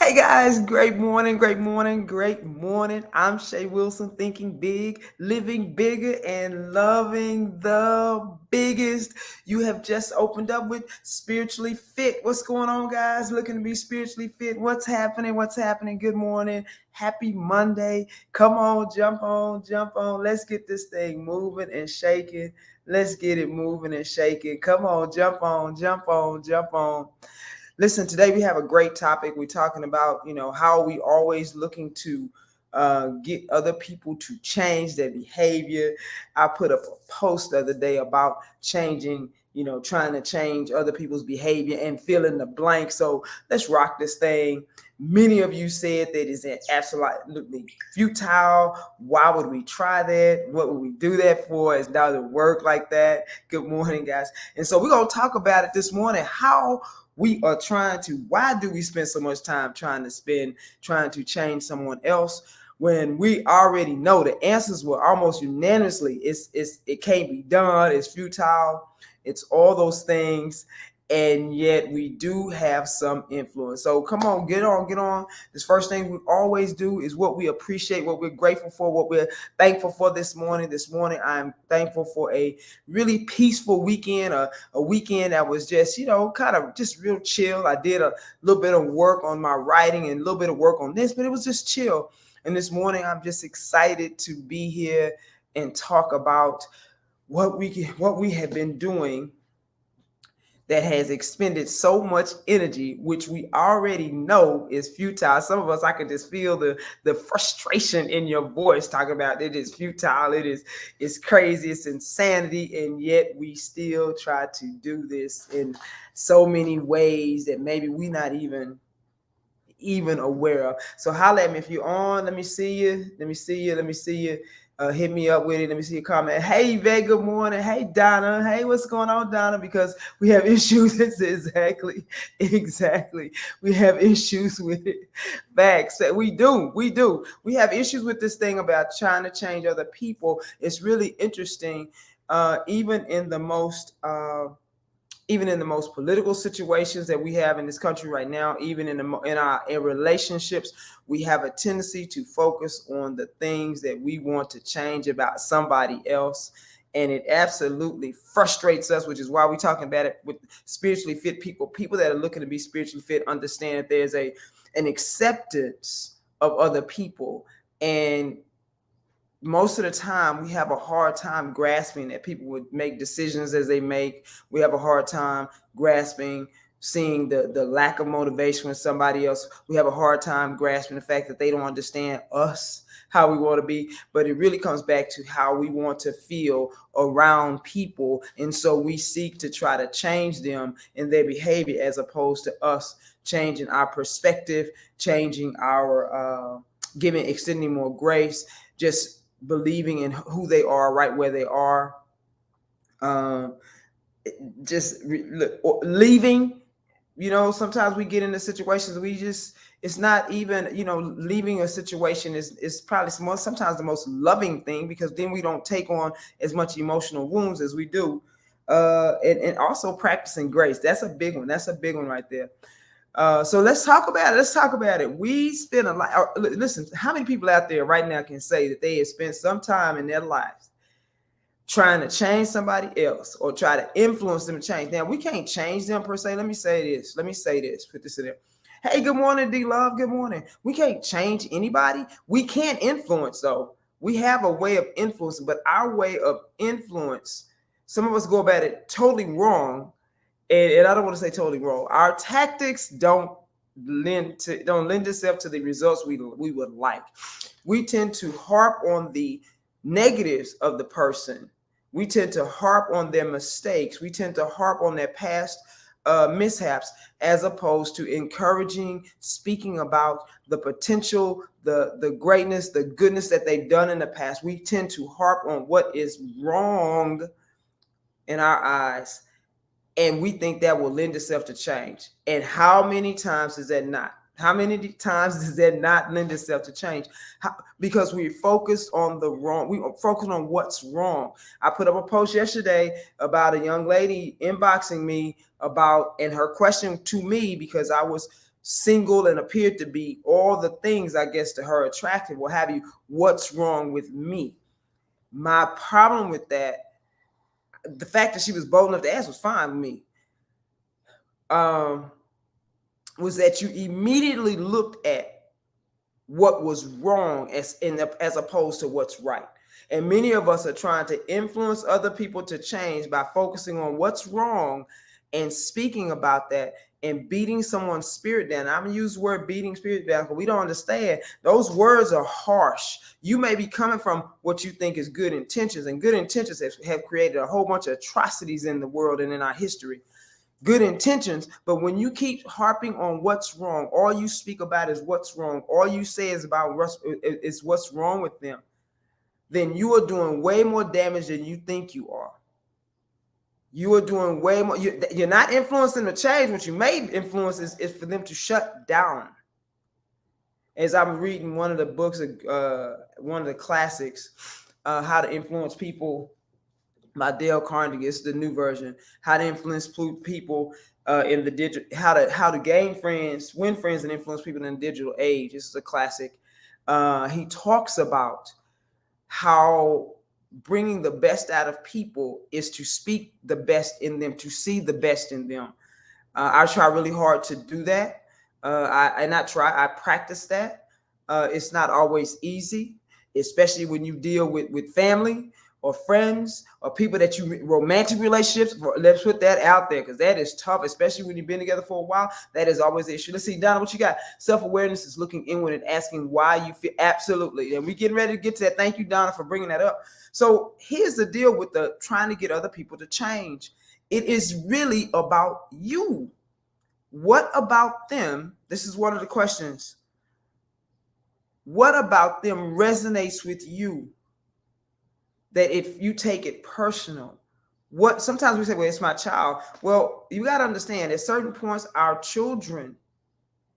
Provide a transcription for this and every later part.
Hey guys, great morning, great morning, great morning. I'm Shay Wilson, thinking big, living bigger, and loving the biggest. You have just opened up with Spiritually Fit. What's going on, guys? Looking to be spiritually fit. What's happening? What's happening? Good morning. Happy Monday. Come on, jump on, jump on. Let's get this thing moving and shaking. Let's get it moving and shaking. Come on, jump on, jump on, jump on. Listen, today we have a great topic. We're talking about, how we always looking to get other people to change their behavior. I put up a post the other day about changing, trying to change other people's behavior and fill in the blank. So let's rock this thing. Many of you said that is absolutely futile. Why would we try that? What would we do that for? It doesn't work like that. Good morning, guys. And so we're going to talk about it this morning. How we are why do we spend so much time trying to change someone else when we already know the answers were almost unanimously it can't be done, it's futile, it's all those things, and yet we do have some influence. So come on, get on. This first thing we always do is what we appreciate, what we're grateful for, what we're thankful for this morning. This morning, I'm thankful for a really peaceful weekend, a weekend that was just, kind of just real chill. I did a little bit of work on my writing and a little bit of work on this, but it was just chill. And this morning, I'm just excited to be here and talk about what we have been doing that has expended so much energy, which we already know is futile. Some of us, I could just feel the frustration in your voice talking about it is futile, it's crazy, it's insanity, and yet we still try to do this in so many ways that maybe we're not even aware of. So holla at me if you're on. Let me see you. Hit me up with it. Let me see your comment. Hey, Yvette, good morning. Hey, Donna. Hey, what's going on, Donna? Because we have issues. Exactly. We have issues with it. Facts. We do. We have issues with this thing about trying to change other people. It's really interesting. Even in the most political situations that we have in this country right now, even in our relationships, we have a tendency to focus on the things that we want to change about somebody else. And it absolutely frustrates us, which is why we're talking about it with spiritually fit people. People that are looking to be spiritually fit understand that there's an acceptance of other people. And most of the time we have a hard time grasping that people would make decisions as they make. We have a hard time grasping, seeing the lack of motivation with somebody else. We have a hard time grasping the fact that they don't understand us, how we want to be. But it really comes back to how we want to feel around people. And so we seek to try to change them in their behavior as opposed to us changing our perspective, changing our extending more grace, just believing in who they are right where they are, leaving. Sometimes we get into situations it's not even, leaving a situation is probably sometimes the most loving thing, because then we don't take on as much emotional wounds as we do, and also practicing grace. That's a big one right there. So let's talk about it. We spend a lot. Listen, how many people out there right now can say that they have spent some time in their lives trying to change somebody else or try to influence them to change? Now, we can't change them per se. Let me say this. Put this in there. Hey, good morning, D Love. Good morning. We can't change anybody. We can't influence, though. We have a way of influencing, but our way of influence, some of us go about it totally wrong. And I don't want to say totally wrong. Our tactics don't lend itself to the results we would like. We tend to harp on the negatives of the person. We tend to harp on their mistakes. We tend to harp on their past mishaps, as opposed to encouraging, speaking about the potential, the greatness, the goodness that they've done in the past. We tend to harp on what is wrong in our eyes, and we think that will lend itself to change. And how many times is that not? How many times does that not lend itself to change? Because we focused on the wrong. We focused on what's wrong. I put up a post yesterday about a young lady inboxing me and her question to me, because I was single and appeared to be all the things, I guess, to her attractive, what have you. What's wrong with me? My problem with that, the fact that she was bold enough to ask was fine with me. Was that you immediately looked at what was wrong as opposed to what's right. And many of us are trying to influence other people to change by focusing on what's wrong and speaking about that and beating someone's spirit down. I'm gonna use the word beating spirit down because we don't understand. Those words are harsh. You may be coming from what you think is good intentions, and good intentions have created a whole bunch of atrocities in the world and in our history. Good intentions, but when you keep harping on what's wrong, all you speak about is what's wrong, all you say is about what's wrong with them, then you are doing way more damage than you think you are. You are doing way more. You're not influencing the change. What you may influence is for them to shut down. As I'm reading one of the books, one of the classics, How to Influence People by Dale Carnegie. It's the new version. How to Influence People in the digital. How to gain friends, win friends, and influence people in the digital age. This is a classic. He talks about how bringing the best out of people is to speak the best in them, to see the best in them. I try really hard to do that. I practice that. It's not always easy, especially when you deal with family or friends or people that you romantic relationships. Let's put that out there because that is tough, especially when you've been together for a while. That is always the issue. Let's see, Donna, what you got? Self-awareness is looking inward and asking why you feel. Absolutely. And we're getting ready to get to that. Thank you, Donna, for bringing that up. So here's the deal with the trying to get other people to change. It is really about you. What about them? This is one of the questions. What about them resonates with you? That if you take it personal, sometimes we say, well, it's my child. Well, you got to understand at certain points, our children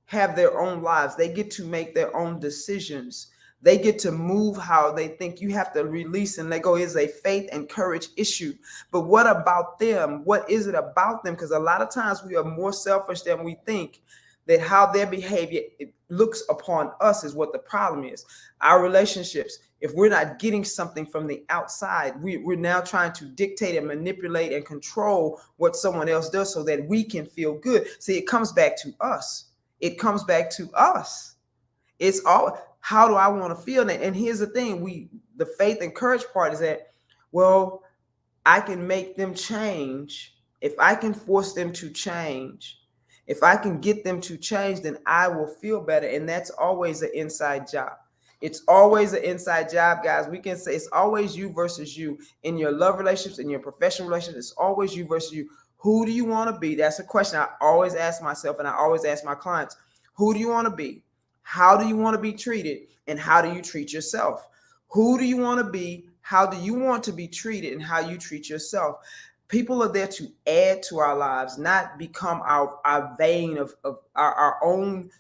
have their own lives. They get to make their own decisions. They get to move how they think. You have to release and let go. It's a faith and courage issue. But what about them? What is it about them? Because a lot of times we are more selfish than we think. That how their behavior looks upon us is what the problem is. Our relationships, if we're not getting something from the outside, we're now trying to dictate and manipulate and control what someone else does so that we can feel good. See, it comes back to us. It comes back to us. It's all, how do I want to feel? And here's the thing, the faith and courage part is that, well, I can make them change. If I can force them to change, if I can get them to change, then I will feel better. And that's always an inside job. It's always an inside job, guys. We can say it's always you versus you in your love relationships, in your professional relationships. It's always you versus you. Who do you want to be? That's a question I always ask myself, and I always ask my clients. Who do you want to be? How do you want to be treated? And how do you treat yourself? Who do you want to be? How do you want to be treated? And how you treat yourself? People are there to add to our lives, not become our vein of our own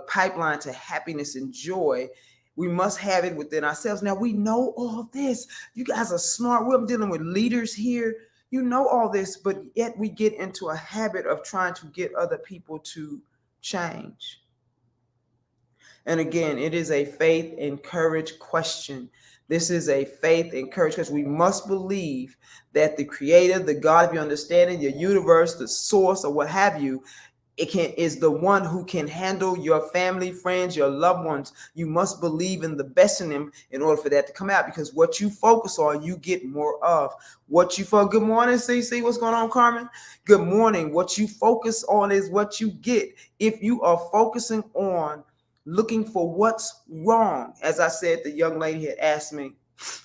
pipeline to happiness and joy. We must have it within ourselves. Now, we know all this. You guys are smart. We're dealing with leaders here. You know all this, but yet we get into a habit of trying to get other people to change. And again, it is a faith and courage question. This is a faith and courage because we must believe that the creator, the God of your understanding, your universe, the source, or what have you, is the one who can handle your family, friends, your loved ones. You must believe in the best in them in order for that to come out, because what you focus on, you get more of. Good morning, CC. What's going on, Carmen? Good morning. What you focus on is what you get. If you are focusing on looking for what's wrong, as I said, the young lady had asked me,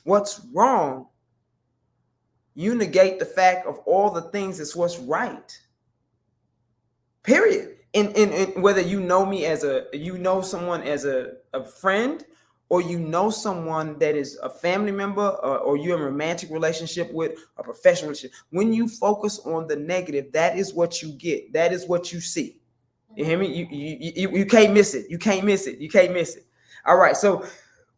what's wrong? You negate the fact of all the things that's what's right. Period. And whether you know me someone as a friend, or you know someone that is a family member, or you're in a romantic relationship with a professional relationship, when you focus on the negative, that is what you get. That is what you see. You hear me? You can't miss it. You can't miss it. You can't miss it. All right. So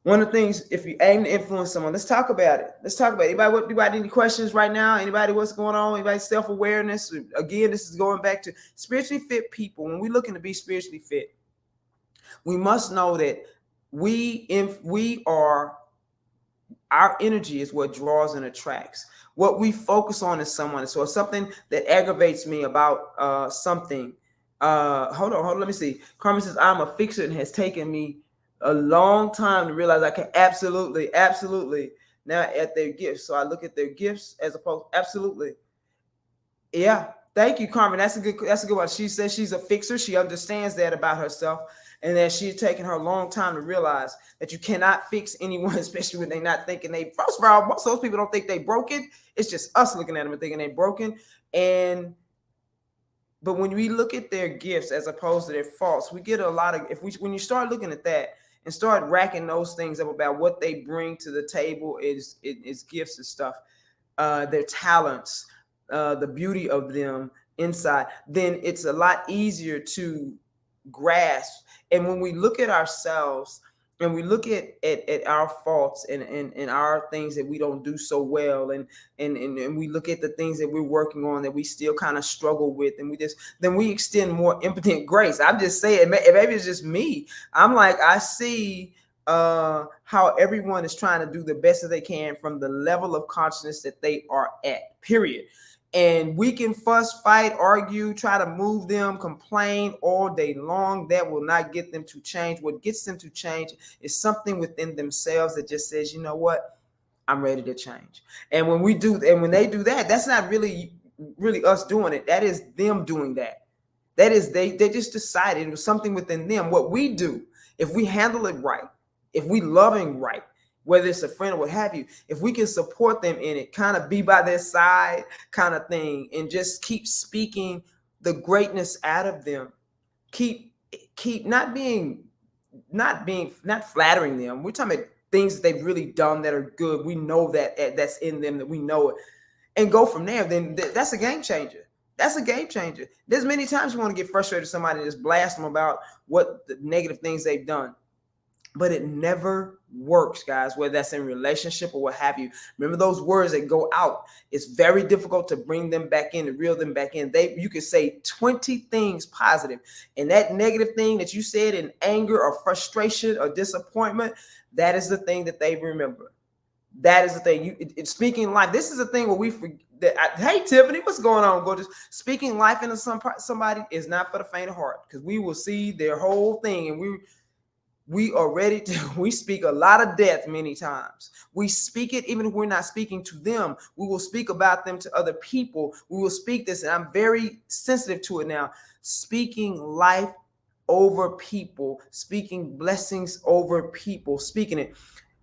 One of the things, if you aim to influence someone, let's talk about it. Let's talk about it. Anybody any questions right now? Anybody, what's going on? Anybody self-awareness? Again, this is going back to spiritually fit people. When we're looking to be spiritually fit, we must know that we are, our energy is what draws and attracts. What we focus on is someone. So it's something that aggravates me about something. Hold on, let me see. Carmen says, I'm a fixer and has taken me a long time to realize I can absolutely now at their gifts. So I look at their gifts as opposed, absolutely. Yeah. Thank you, Carmen. That's a good one. She says she's a fixer. She understands that about herself, and that she's taken her a long time to realize that you cannot fix anyone, especially when they're not thinking they. First of all, most of those people don't think they broken. It's just us looking at them and thinking they broken. But when we look at their gifts as opposed to their faults, we get a lot of. When you start looking at that and start racking those things up about what they bring to the table is gifts and stuff, their talents, the beauty of them inside, then it's a lot easier to grasp. And when we look at ourselves and we look at our faults and our things that we don't do so well, and we look at the things that we're working on that we still kind of struggle with, and then we extend more impotent grace. I'm just saying, maybe it's just me. I'm like, I see how everyone is trying to do the best that they can from the level of consciousness that they are at, period. And we can fuss, fight, argue, try to move them, complain all day long. That will not get them to change. What gets them to change is something within themselves that just says, you know what, I'm ready to change. And when they do that, that's not really us doing it. That is them doing that. That is they just decided it was something within them. What we do, if we handle it right, if we loving right, whether it's a friend or what have you, if we can support them in it, kind of be by their side kind of thing, and just keep speaking the greatness out of them, keep not flattering them. We're talking about things that they've really done that are good. We know that's in them, that we know it, and go from there. Then that's a game changer. That's a game changer. There's many times you want to get frustrated with somebody and just blast them about what the negative things they've done. But it never works, guys, whether that's in relationship or what have you. Remember those words that go out. It's very difficult to bring them back in, to reel them back in. You can say 20 things positive, and that negative thing that you said in anger or frustration or disappointment, that is the thing that they remember. That is the thing. It's speaking life. This is the thing where we forget. Hey, Tiffany, what's going on? Gorgeous. Speaking life into somebody is not for the faint of heart, because we will see their whole thing, and we are ready to, we speak a lot of death many times. We speak it even if we're not speaking to them. We will speak about them to other people. We will speak this, and I'm very sensitive to it now. Speaking life over people, speaking blessings over people, speaking it.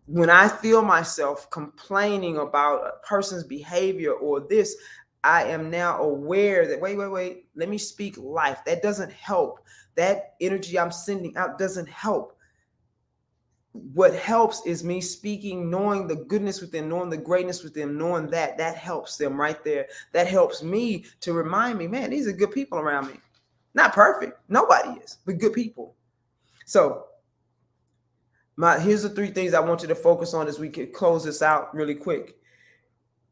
When I feel myself complaining about a person's behavior or this, I am now aware that, wait, let me speak life. That doesn't help. That energy I'm sending out doesn't help. What helps is me speaking, knowing the goodness within, knowing the greatness within, knowing that helps them right there. That helps me to remind me, man, these are good people around me. Not perfect. Nobody is, but good people. So here's the 3 things I want you to focus on as we can close this out really quick.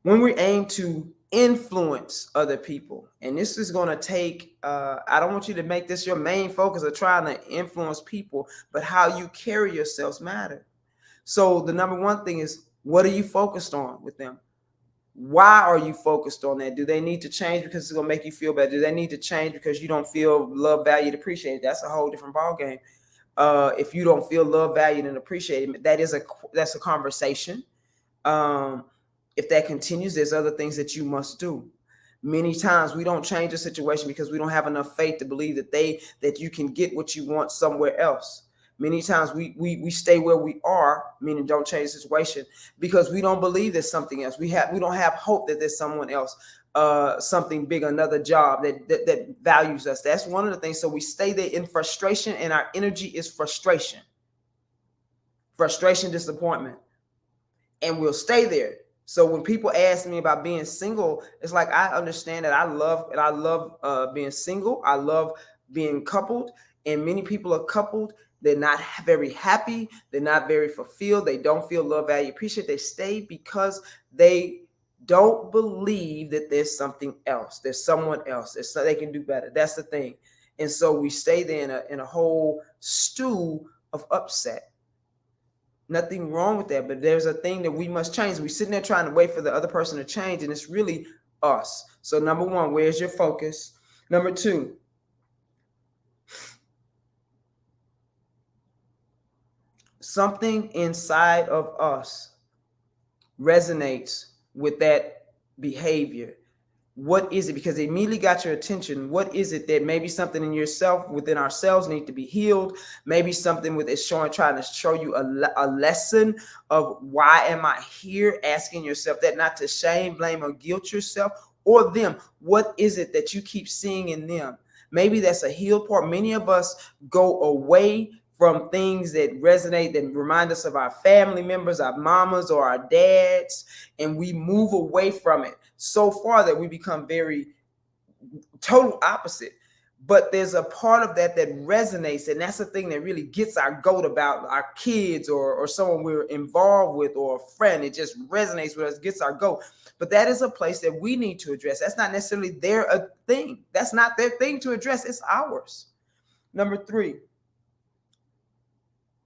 When we aim to influence other people, and this is going to take, I don't want you to make this your main focus of trying to influence people, but how you carry yourselves matter. So the number 1 thing is, what are you focused on with them? Why are you focused on that? Do they need to change because it's going to make you feel better? Do they need to change because you don't feel loved, valued, appreciated? That's a whole different ballgame. If you don't feel loved, valued, and appreciated, that's a conversation. If that continues, there's other things that you must do. Many times we don't change a situation because we don't have enough faith to believe that you can get what you want somewhere else. Many times we stay where we are, meaning don't change the situation, because we don't believe there's something else. We don't have hope that there's someone else, something big, another job that values us. That's one of the things. So we stay there in frustration, and our energy is frustration, disappointment, and we'll stay there. So when people ask me about being single, it's like, I understand that I love being single. I love being coupled. And many people are coupled. They're not very happy. They're not very fulfilled. They don't feel love, value, appreciate. They stay because they don't believe that there's something else. There's someone else. They can do better. That's the thing. And so we stay there in a whole stew of upset. Nothing wrong with that, but there's a thing that we must change. We're sitting there trying to wait for the other person to change, and it's really us. So number one, where's your focus? Number two, something inside of us resonates with that behavior. What is it? Because it immediately got your attention. What is it that maybe something in yourself, within ourselves, need to be healed? Maybe something with it trying to show you a lesson of why am I here? Asking yourself that, not to shame, blame, or guilt yourself or them. What is it that you keep seeing in them? Maybe that's a healed part. Many of us go away from things that resonate, that remind us of our family members, our mamas or our dads, and we move away from it so far that we become very total opposite. But there's a part of that that resonates, and that's the thing that really gets our goat about our kids or someone we're involved with or a friend. It just resonates with us, gets our goat. But that is a place that we need to address. That's not necessarily their thing. That's not their thing to address. It's ours. Number three,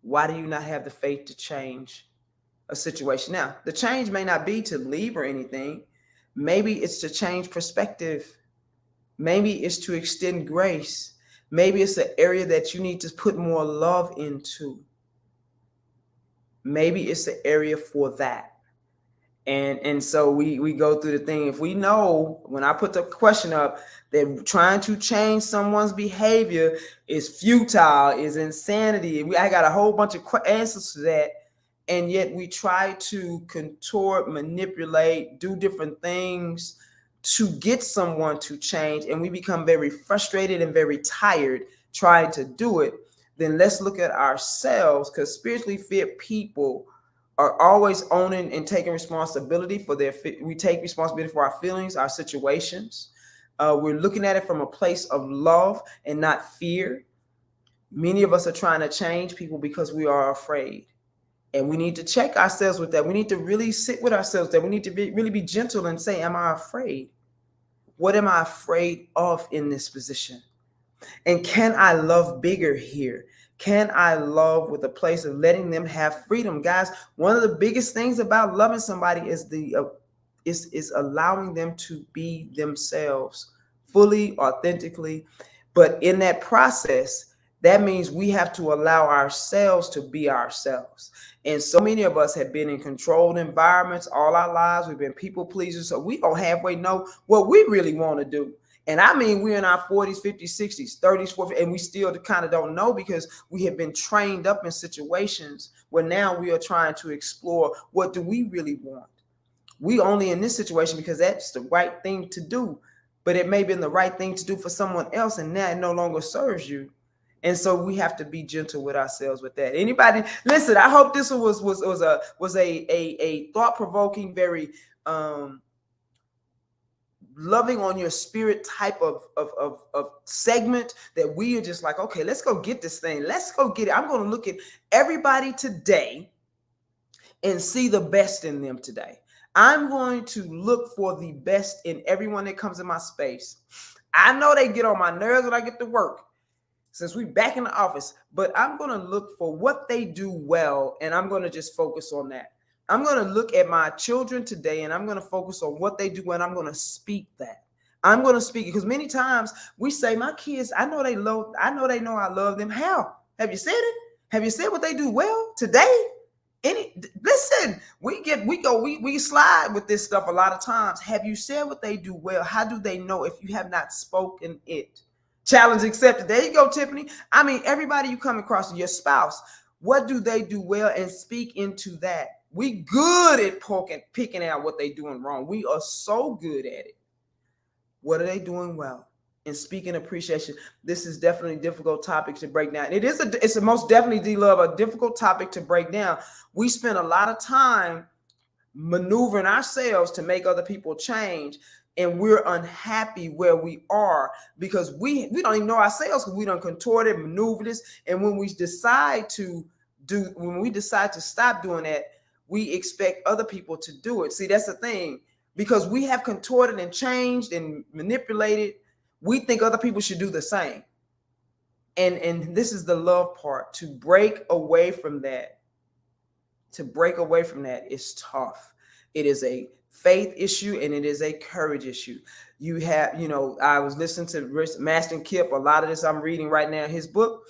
why do you not have the faith to change a situation? Now, the change may not be to leave or anything. Maybe it's to change perspective. Maybe it's to extend grace. Maybe it's an area that you need to put more love into. Maybe it's an area for that. And so we go through the thing. If we know, when I put the question up, that trying to change someone's behavior is futile, is insanity. I got a whole bunch of answers to that. And yet we try to contort, manipulate, do different things to get someone to change. And we become very frustrated and very tired trying to do it. Then let's look at ourselves, because spiritually fit people are always owning and taking responsibility for we take responsibility for our feelings, our situations. We're looking at it from a place of love and not fear. Many of us are trying to change people because we are afraid. And we need to check ourselves with that. We need to really sit with ourselves that we need to really be gentle and say, am I afraid? What am I afraid of in this position? And can I love bigger here? Can I love with a place of letting them have freedom? Guys, one of the biggest things about loving somebody is is allowing them to be themselves fully, authentically. But in that process, that means we have to allow ourselves to be ourselves. And so many of us have been in controlled environments all our lives. We've been people pleasers. So we don't halfway know what we really want to do. And I mean, we're in our 40s, 50s, 60s, 30s, 40s, and we still kind of don't know because we have been trained up in situations where now we are trying to explore, what do we really want? We only in this situation because that's the right thing to do, but it may have been the right thing to do for someone else, and now it no longer serves you. And so we have to be gentle with ourselves with that. Anybody listen? I hope this was a thought-provoking, very loving on your spirit type of segment that we are just like, okay, let's go get this thing. Let's go get it. I'm going to look at everybody today and see the best in them today. I'm going to look for the best in everyone that comes in my space. I know they get on my nerves when I get to work, since we back in the office, but I'm going to look for what they do well, and I'm going to just focus on that. I'm going to look at my children today, and I'm going to focus on what they do, and I'm going to speak that. I'm going to speak it, because many times we say, my kids, I know they know I love them. How? Have you said it? Have you said what they do well today? Listen, we slide with this stuff a lot of times. Have you said what they do well? How do they know if you have not spoken it? Challenge accepted. There you go, Tiffany. I mean, everybody you come across, your spouse, what do they do well, and speak into that. We good at picking out what they doing wrong. We are so good at it. What are they doing well? And speaking appreciation. This is definitely a difficult topic to break down. It's a most definitely, D-Love, a difficult topic to break down. We spend a lot of time maneuvering ourselves to make other people change. and we're unhappy where we are because we don't even know ourselves because we done contorted, maneuvered this. And when we decide to stop doing that, we expect other people to do it. See, that's the thing. Because we have contorted and changed and manipulated, we think other people should do the same. And this is the love part. To break away from that is tough. It is a faith issue and it is a courage issue. You have, I was listening to Master Kip. A lot of this I'm reading right now. His book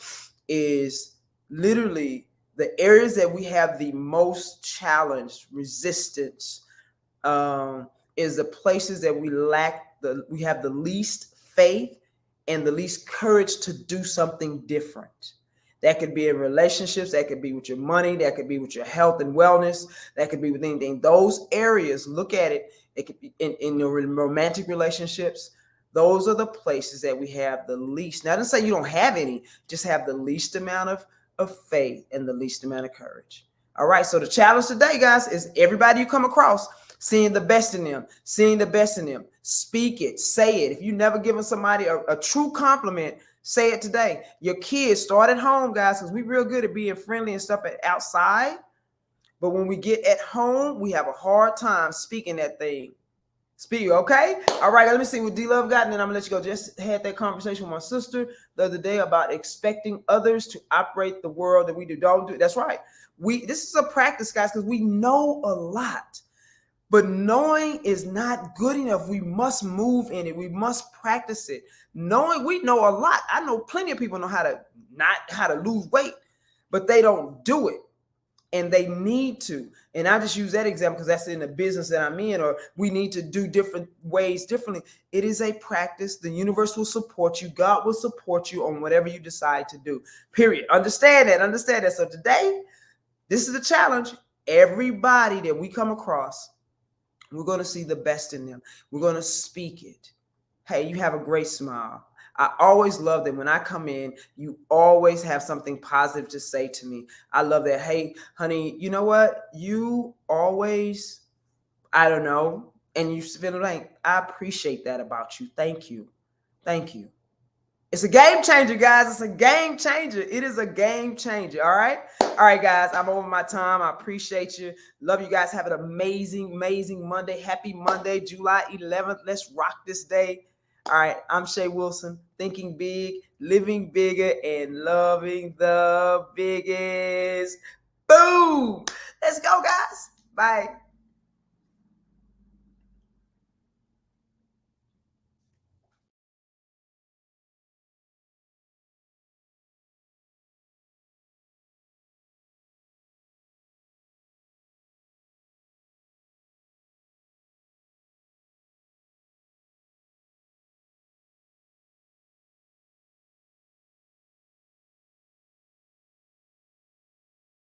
is literally the areas that we have the most challenge, resistance, is the places that we have the least faith and the least courage to do something different. That could be in relationships, that could be with your money, that could be with your health and wellness, that could be with anything. Those areas, look at it. It could be in your romantic relationships. Those are the places that we have the least. Now, to say you don't have any, just have the least amount of faith and the least amount of courage. All right. So the challenge today, guys, is everybody you come across, seeing the best in them, speak it, say it. If you never given somebody a true compliment, say it today. Your kids, start at home, guys, because we're real good at being friendly and stuff outside. But when we get at home, we have a hard time speaking that thing. Speak, okay? All right, let me see what D-Love got, and then I'm going to let you go. Just had that conversation with my sister the other day about expecting others to operate the world that we do. Don't do. That's right. This is a practice, guys, because we know a lot. But knowing is not good enough. We must move in it. We must practice it. Knowing, we know a lot. I know plenty of people know how to lose weight, but they don't do it. And they need to. And I just use that example because that's in the business that I'm in, or we need to do different ways differently. It is a practice. The universe will support you. God will support you on whatever you decide to do. Period. Understand that. So today, this is the challenge. Everybody that we come across, we're going to see the best in them. We're going to speak it. Hey, you have a great smile. I always love that when I come in, you always have something positive to say to me. I love that. Hey, honey, you know what? You always, I don't know, and you feel like, I appreciate that about you. Thank you. Thank you. It's a game changer, guys. It's a game changer. It is a game changer. All right. All right, guys. I'm over my time. I appreciate you. Love you guys. Have an amazing, amazing Monday. Happy Monday, July 11th. Let's rock this day. All right. I'm Shay Wilson, thinking big, living bigger, and loving the biggest. Boom. Let's go, guys. Bye.